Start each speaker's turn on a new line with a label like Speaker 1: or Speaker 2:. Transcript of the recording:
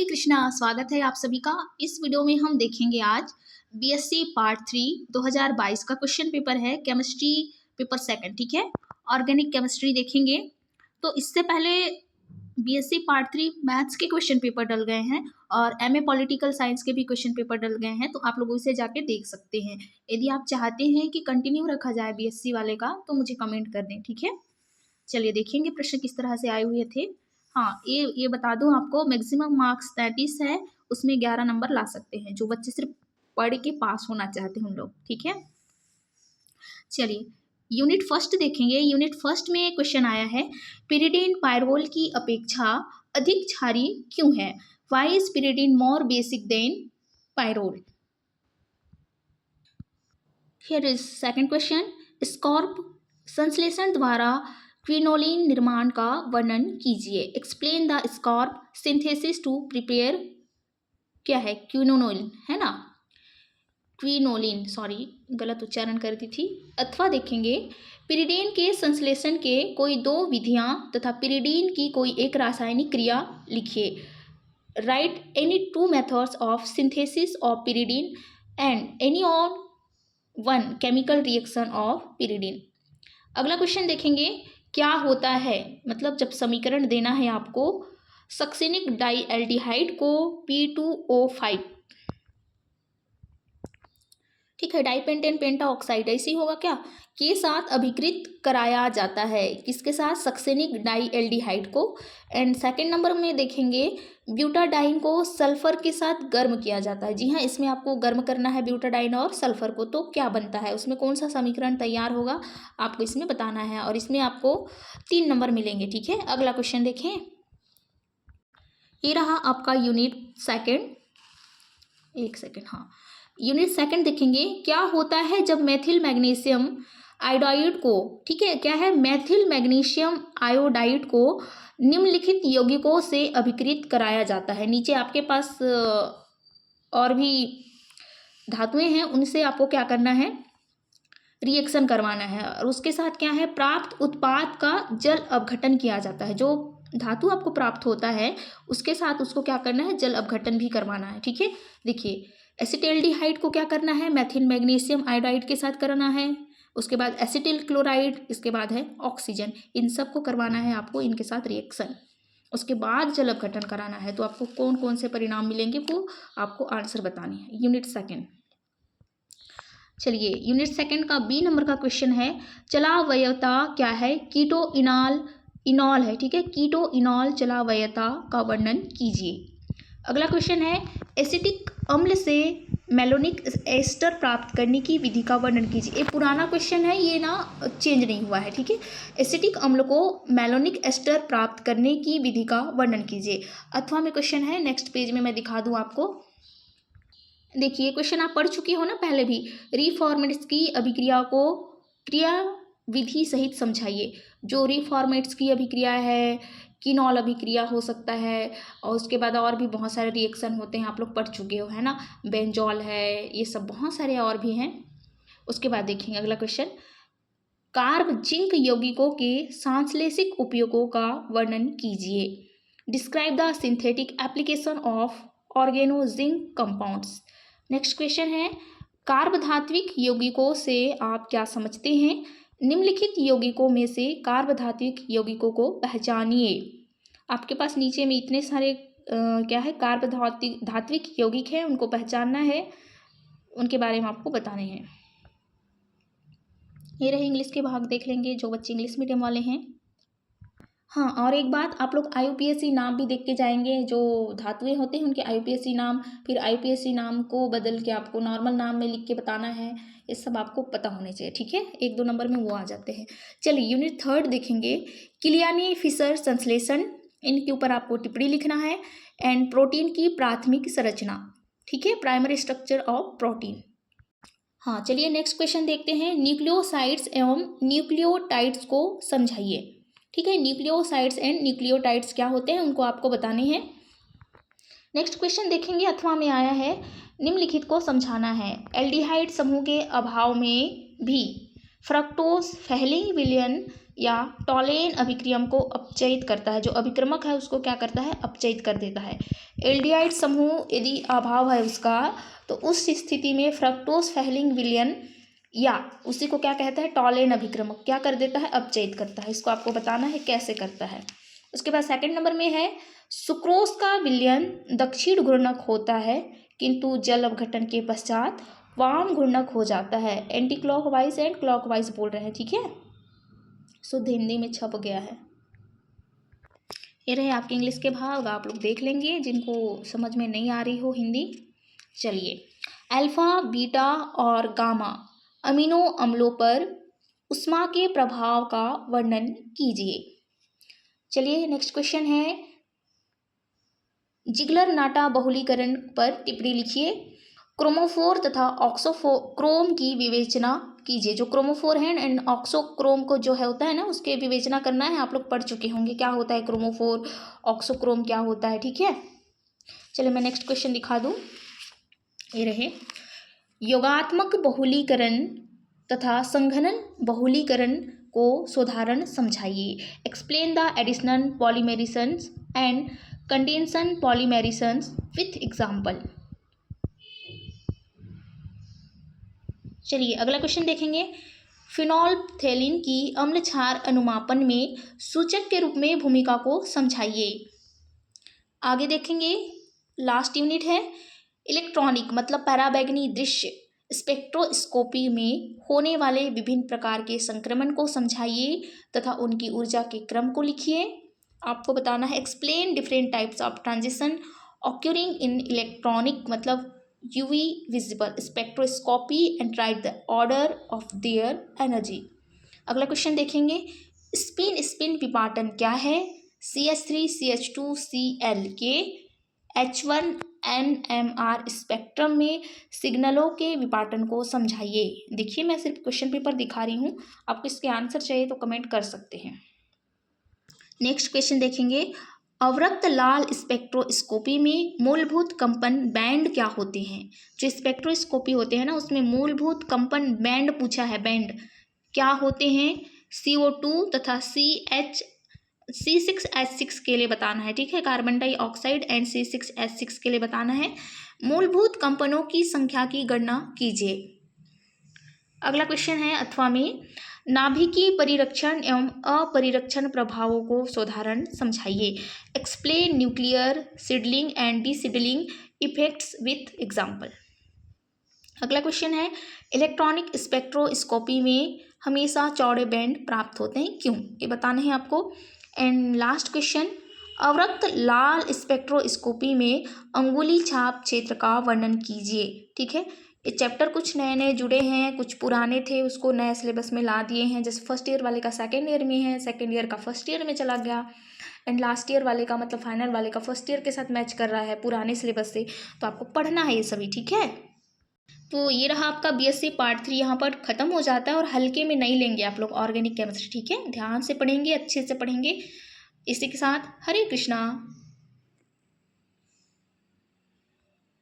Speaker 1: कृष्णा, स्वागत है आप सभी का। इस वीडियो में हम देखेंगे आज बीएससी पार्ट 3 2022 का क्वेश्चन पेपर है, केमिस्ट्री पेपर सेकंड। ठीक है, ऑर्गेनिक केमिस्ट्री देखेंगे। तो इससे पहले बीएससी पार्ट 3 मैथ्स के क्वेश्चन पेपर डल गए हैं और एमए पॉलिटिकल साइंस के भी क्वेश्चन पेपर डल गए हैं, तो आप लोग उसे जाके देख सकते हैं। यदि आप चाहते हैं कि कंटिन्यू रखा जाए बीएससी वाले का तो मुझे कमेंट कर दें। ठीक है, चलिए देखेंगे प्रश्न किस तरह से आए हुए थे। हाँ, ये बता दूं आपको, मैक्सिमम मार्क्स 33 है, उसमें 11 नंबर ला सकते हैं जो बच्चे सिर्फ पढ़ के पास होना चाहते हैं उन लोग। ठीक है, चलिए यूनिट फर्स्ट देखेंगे। यूनिट फर्स्ट में क्वेश्चन आया है, पिरिडीन पायरोल की अपेक्षा अधिक क्षारीय क्यों है? Why is pyridine more basic than pyrrole? Here is second question, Skraup संश्लेषण द्वारा क्विनोलिन निर्माण का वर्णन कीजिए। Explain the Skraup synthesis to prepare, क्या है? क्विनोलिन है ना, क्विनोलिन, सॉरी गलत उच्चारण कर दी थी। अथवा देखेंगे, पिरिडीन के संश्लेषण के कोई दो विधियां तथा पिरिडीन की कोई एक रासायनिक क्रिया लिखिए। Right any two methods of synthesis of pyridine and any on one chemical reaction of pyridine. अगला क्वेश्चन देखेंगे, क्या होता है, मतलब जब समीकरण देना है आपको सक्सेनिक डाइएल्डिहाइड को P2O5, ठीक है, डाइपेंटेन पेंटा ऑक्साइड ऐसे ही होगा क्या, के साथ अभिकृत कराया जाता है। किसके साथ? सक्सेनिक डाइएल्डिहाइड को। एंड सेकंड नंबर में देखेंगे, ब्यूटाडाइन को सल्फर के साथ गर्म किया जाता है। जी हाँ, इसमें आपको गर्म करना है ब्यूटाडाइन और सल्फर को, तो क्या बनता है, उसमें कौन सा समीकरण तैयार होगा आपको इसमें बताना है, और इसमें आपको 3 नंबर मिलेंगे। ठीक है, अगला क्वेश्चन देखें। ये रहा आपका यूनिट सेकेंड, एक सेकेंड, हाँ, यूनिट सेकंड देखेंगे, क्या होता है जब मेथिल मैग्नीशियम आयोडाइड को, ठीक है, क्या है, मेथिल मैग्नीशियम आयोडाइड को निम्नलिखित यौगिकों से अभिकृत कराया जाता है। नीचे आपके पास और भी धातुएं हैं, उनसे आपको क्या करना है, रिएक्शन करवाना है, और उसके साथ क्या है, प्राप्त उत्पाद का जल अपघटन किया जाता है। जो धातु आपको प्राप्त होता है उसके साथ उसको क्या करना है, जल अपघटन भी करवाना है। ठीक है, देखिए एसिटाल्डिहाइड को क्या करना है, मेथिल मैग्नीशियम आयोडाइड के साथ करना है, उसके बाद एसिटिल क्लोराइड, इसके बाद है ऑक्सीजन, इन सब को करवाना है आपको इनके साथ रिएक्शन, उसके बाद जल अपघटन कराना है। तो आपको कौन कौन से परिणाम मिलेंगे वो आपको आंसर बताने हैं। यूनिट सेकेंड, चलिए यूनिट सेकेंड का बी नंबर का क्वेश्चन है, चलावयता क्या है? कीटो इनॉल है, ठीक है, कीटो इनॉल चलावयता का वर्णन कीजिए। अगला क्वेश्चन है, एसिटिक अम्ल से मेलोनिक एस्टर प्राप्त करने की विधि का वर्णन कीजिए। ये पुराना क्वेश्चन है, ये ना चेंज नहीं हुआ है। ठीक है, एसिटिक अम्ल को मेलोनिक एस्टर प्राप्त करने की विधि का वर्णन कीजिए। अथवा में क्वेश्चन है, नेक्स्ट पेज में मैं दिखा दूं आपको। देखिए क्वेश्चन आप पढ़ चुके हो ना पहले भी, रिफॉर्मेट्स की अभिक्रिया को क्रिया विधि सहित समझाइए। जो रिफॉर्मेट्स की अभिक्रिया है, कीनॉल अभिक्रिया हो सकता है, और उसके बाद और भी बहुत सारे रिएक्शन होते हैं, आप लोग पढ़ चुके हो है ना, बेंजॉल है, ये सब बहुत सारे और भी हैं। उसके बाद देखेंगे अगला क्वेश्चन, कार्ब जिंक यौगिकों के सांश्लेषिक उपयोगों का वर्णन कीजिए। Describe the synthetic application of organozinc compounds. Next question है, कार्बधात्विक यौगिकों से आप क्या समझते हैं? निम्नलिखित यौगिकों में से कार्बधात्विक यौगिकों को पहचानिए। आपके पास नीचे में इतने सारे क्या है, कार्बधात्विक यौगिक हैं, उनको पहचानना है, उनके बारे में आपको बताने हैं। ये रहे इंग्लिश के भाग, देख लेंगे जो बच्चे इंग्लिश मीडियम वाले हैं। हाँ, और एक बात, आप लोग IUPAC नाम भी देख के जाएंगे, जो धातुएं होते हैं उनके IUPAC नाम, फिर IUPAC नाम को बदल के आपको नॉर्मल नाम में लिख के बताना है, ये सब आपको पता होने चाहिए। ठीक है, 1-2 नंबर में वो आ जाते हैं। चलिए यूनिट थर्ड देखेंगे, किलियानी फिशर संश्लेषण, इनके ऊपर आपको टिप्पणी लिखना है। एंड प्रोटीन की प्राथमिक संरचना, ठीक है, प्राइमरी स्ट्रक्चर ऑफ प्रोटीन। हाँ, चलिए नेक्स्ट क्वेश्चन देखते हैं, न्यूक्लियोसाइड्स एवं न्यूक्लियोटाइड्स को समझाइए। ठीक है, न्यूक्लियोसाइड्स एंड न्यूक्लियोटाइड्स क्या होते हैं उनको आपको बताने हैं। नेक्स्ट क्वेश्चन देखेंगे, अथवा में आया है, निम्नलिखित को समझाना है। एल्डिहाइड समूह के अभाव में भी फ्रक्टोज फैलिंग विलयन या टॉलेन अभिक्रियम को अपचयित करता है। जो अभिक्रमक है उसको क्या करता है, अपचयित कर देता है। एल्डिहाइड समूह यदि अभाव है उसका, तो उस स्थिति में फ्रक्टोज फैलिंग विलयन या उसी को क्या कहता है, टॉलेन अभिक्रमक क्या कर देता है, अपचयित करता है। इसको आपको बताना है कैसे करता है। उसके बाद सेकंड नंबर में है सुक्रोज का विलयन दक्षिण घूर्णक होता है किंतु जल अपघटन के पश्चात वाम घूर्णक हो जाता है। एंटी क्लॉकवाइज एंड क्लॉकवाइज बोल रहे हैं, ठीक है, शुद्ध हिंदी में छप गया है। ये रहे आपके इंग्लिश के भाग, आप लोग देख लेंगे जिनको समझ में नहीं आ रही हो हिंदी। चलिए, अल्फा बीटा और गामा अमीनो अम्लों पर उष्मा के प्रभाव का वर्णन कीजिए। चलिए नेक्स्ट क्वेश्चन है, जिगलर नाटा बहुलीकरण पर टिप्पणी लिखिए। क्रोमोफोर तथा ऑक्सोक्रोम की विवेचना कीजिए। जो क्रोमोफोर है एंड ऑक्सोक्रोम को जो है होता है ना, उसके विवेचना करना है। आप लोग पढ़ चुके होंगे क्या होता है क्रोमोफोर, ऑक्सोक्रोम क्या होता है, ठीक है। चलिए मैं नेक्स्ट क्वेश्चन दिखा दूं, ये रहे, योगात्मक बहुलीकरण तथा संघनन बहुलीकरण को सोधारण समझाइए। Explain the additional polymerisations and condensation polymerisations with example. चलिए अगला क्वेश्चन देखेंगे, फिनोल्फथेलिन की अम्ल क्षार अनुमापन में सूचक के रूप में भूमिका को समझाइए। आगे देखेंगे, लास्ट यूनिट है, इलेक्ट्रॉनिक मतलब पराबैंगनी दृश्य स्पेक्ट्रोस्कोपी में होने वाले विभिन्न प्रकार के संक्रमण को समझाइए तथा उनकी ऊर्जा के क्रम को लिखिए। आपको बताना है, explain different types of transition occurring in electronic मतलब UV visible spectroscopy and write the order of their energy. अगला क्वेश्चन देखेंगे, स्पिन स्पिन विपाटन क्या है। CH3 CH2 Cl के H1 NMR स्पेक्ट्रम में सिग्नलों के विपाटन को समझाइए। देखिए मैं सिर्फ क्वेश्चन पेपर दिखा रही हूँ, आपको इसके आंसर चाहिए तो कमेंट कर सकते हैं। नेक्स्ट क्वेश्चन देखेंगे, अवरक्त लाल स्पेक्ट्रोस्कोपी में मूलभूत कंपन बैंड क्या होते हैं। जो स्पेक्ट्रोस्कोपी होते हैं ना, उसमें मूलभूत कंपन बैंड पूछा है, बैंड क्या होते हैं। CO2 तथा C6H6 के लिए बताना है, ठीक है, कार्बन डाइऑक्साइड एंड C6H6 के लिए बताना है। मूलभूत कंपनों की संख्या की गणना कीजिए। अगला क्वेश्चन है, अथवा में नाभिकीय परिरक्षण एवं अपरिरक्षण प्रभावों को सोधारण समझाइए। Explain nuclear shielding and deshielding effects with example. अगला क्वेश्चन है, इलेक्ट्रॉनिक स्पेक्ट्रोस्कोपी में हमेशा चौड़े बैंड प्राप्त होते हैं, क्यों, ये बताना है आपको। एंड लास्ट क्वेश्चन, अवरक्त लाल स्पेक्ट्रोस्कोपी में अंगुली छाप क्षेत्र का वर्णन कीजिए। ठीक है, ये चैप्टर कुछ नए नए जुड़े हैं, कुछ पुराने थे उसको नए सिलेबस में ला दिए हैं। जैसे फर्स्ट ईयर वाले का सेकेंड ईयर में है, सेकेंड ईयर का फर्स्ट ईयर में चला गया, एंड लास्ट ईयर वाले का मतलब फाइनल वाले का फर्स्ट ईयर के साथ मैच कर रहा है पुराने सिलेबस से। तो आपको पढ़ना है ये सभी, ठीक है। तो ये रहा आपका BSc पार्ट 3 यहाँ पर ख़त्म हो जाता है, और हल्के में नहीं लेंगे आप लोग ऑर्गेनिक केमिस्ट्री, ठीक है, ध्यान से पढ़ेंगे, अच्छे से पढ़ेंगे। इसी के साथ हरे कृष्णा।